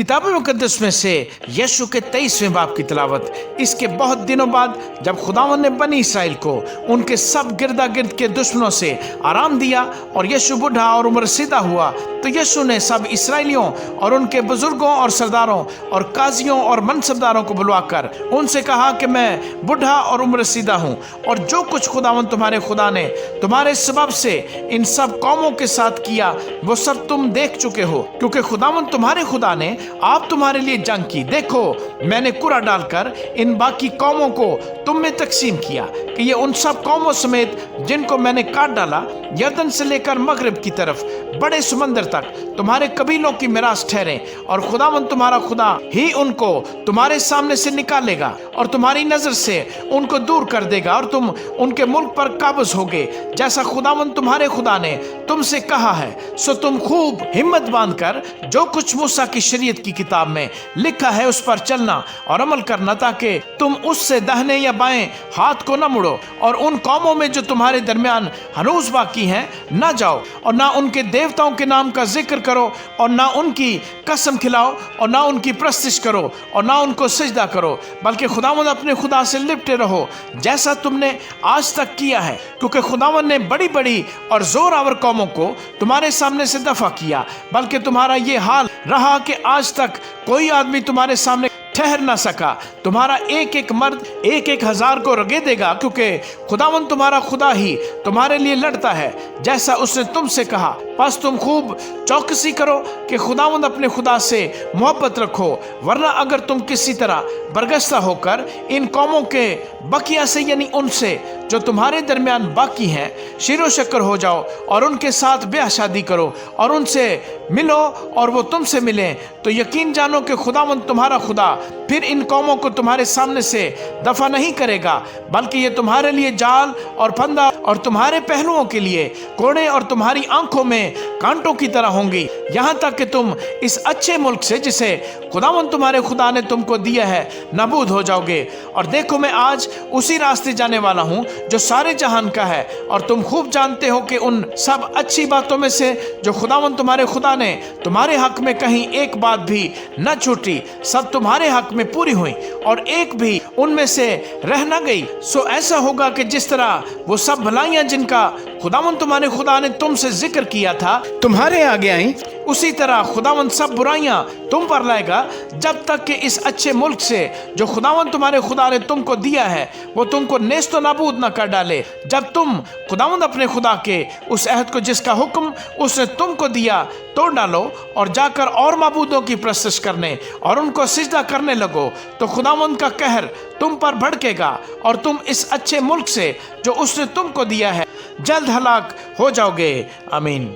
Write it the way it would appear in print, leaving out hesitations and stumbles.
किताब मुकद्दस में से यशु के 23वें बाब की तिलावत। इसके बहुत दिनों बाद जब खुदावंद ने बनी इसराइल को उनके सब गिरदा गिर्द के दुश्मनों से आराम दिया और यशु बूढ़ा और उम्र सीधा हुआ, तो यशु ने सब इसराइलियों और उनके बुजुर्गों और सरदारों और काजियों और मनसबदारों को बुलवाकर उनसे कहा कि मैं बूढ़ा और उम्र सीधा हूँ, और जो कुछ खुदावंद तुम्हारे खुदा ने तुम्हारे सबब से इन सब कौमों के साथ किया वो सब तुम देख चुके हो, क्योंकि खुदावंद तुम्हारे खुदा ने आप तुम्हारे लिए जंग की। देखो, मैंने कुरा डालकर इन बाकी कौमों को तुम में तकसीम किया कि ये उन सब कौमों समेत जिनको मैंने काट डाला, यरदन से लेकर मगरिब की तरफ बड़े समंदर तक तुम्हारे कबीलों की मिरास ठहरे, और खुदावंद तुम्हारा खुदा ही उनको तुम्हारे सामने से निकालेगा और तुम्हारी नजर से उनको दूर कर देगा, और तुम उनके मुल्क पर काबज होगे, जैसा खुदावंद तुम्हारे खुदा ने तुमसे कहा है। सो तुम खूब हिम्मत बांधकर जो कुछ मूसा की शरीयत की किताब में लिखा है उस पर चलना और अमल करना, ताकि तुम उससे दाहिने या बाएं हाथ को न मुड़ो, और उन कौमों में जो तुम्हारे दरमियान हनूज बाकी हैं न जाओ, और ना उनके देवताओं के नाम का जिक्र करो, और ना उनकी कसम खिलाओ, और ना उनकी प्रस्तिश करो, और ना उनको सजदा करो, बल्कि खुदावंद अपने खुदा से लिपटे रहो जैसा तुमने आज तक किया है, क्योंकि खुदावंद ने बड़ी बड़ी और जोरावर कौमों को तुम्हारे सामने से दफा किया। बल्कि तुम्हारा ये हाल रहा कि आज तक कोई आदमी तुम्हारे सामने ठहर ना सका। तुम्हारा एक एक मर्द एक एक हजार को रगे देगा, क्योंकि खुदावंद तुम्हारा खुदा ही तुम्हारे लिए लड़ता है जैसा उसने तुमसे कहा। बस तुम खूब चौकसी करो कि खुदावंद अपने खुदा से मोहब्बत रखो, वरना अगर तुम किसी तरह बरगश्ता होकर इन कौमों के बकिया से, यानी उनसे जो तुम्हारे दरमियान बाकी हैं, शिरो शक्कर हो जाओ और उनके साथ ब्याह शादी करो और उनसे मिलो और वो तुमसे मिलें, तो यकीन जानो कि खुदावंद तुम्हारा खुदा फिर इन कौमों को तुम्हारे सामने से दफा नहीं करेगा, बल्कि ये तुम्हारे लिए जाल और फंदा और तुम्हारे पहलुओं के लिए कोड़े और तुम्हारी आंखों में कांटों की तरह होंगी, यहाँ तक कि तुम इस अच्छे मुल्क से जिसे खुदावंद तुम्हारे खुदा ने तुमको दिया है नाबूद हो जाओगे। और देखो, मैं आज उसी रास्ते जाने वाला हूँ जो सारे जहान का है, और तुम खूब जानते हो कि उन सब अच्छी बातों में से जो खुदावंद तुम्हारे खुदा ने तुम्हारे हक में कहीं एक बात भी न छूटी, सब तुम्हारे हक में पूरी हुई और एक भी उनमें से रह न गई। सो ऐसा होगा कि जिस तरह वो सब भलाइयां जिनका खुदावंद तुम्हारे खुदा ने तुमसे जिक्र किया था तुम्हारे आगे आई, उसी तरह खुदावंद सब बुराइयां तुम पर लाएगा, जब तक कि इस अच्छे मुल्क से जो खुदावंद तुम्हारे खुदा ने तुमको दिया है वो तुमको नेस्तो नाबूद न कर डाले। जब तुम खुदावंद अपने खुदा के उस अहद को जिसका हुक्म उसने तुमको दिया तोड़ डालो और जाकर और माबूदों की प्रस्तुत करने और उनको सिजदा करने लगो, तो खुदावंद का कहर तुम पर भड़केगा और तुम इस अच्छे मुल्क से जो उसने तुमको दिया है जल्द हलाक हो जाओगे। आमीन।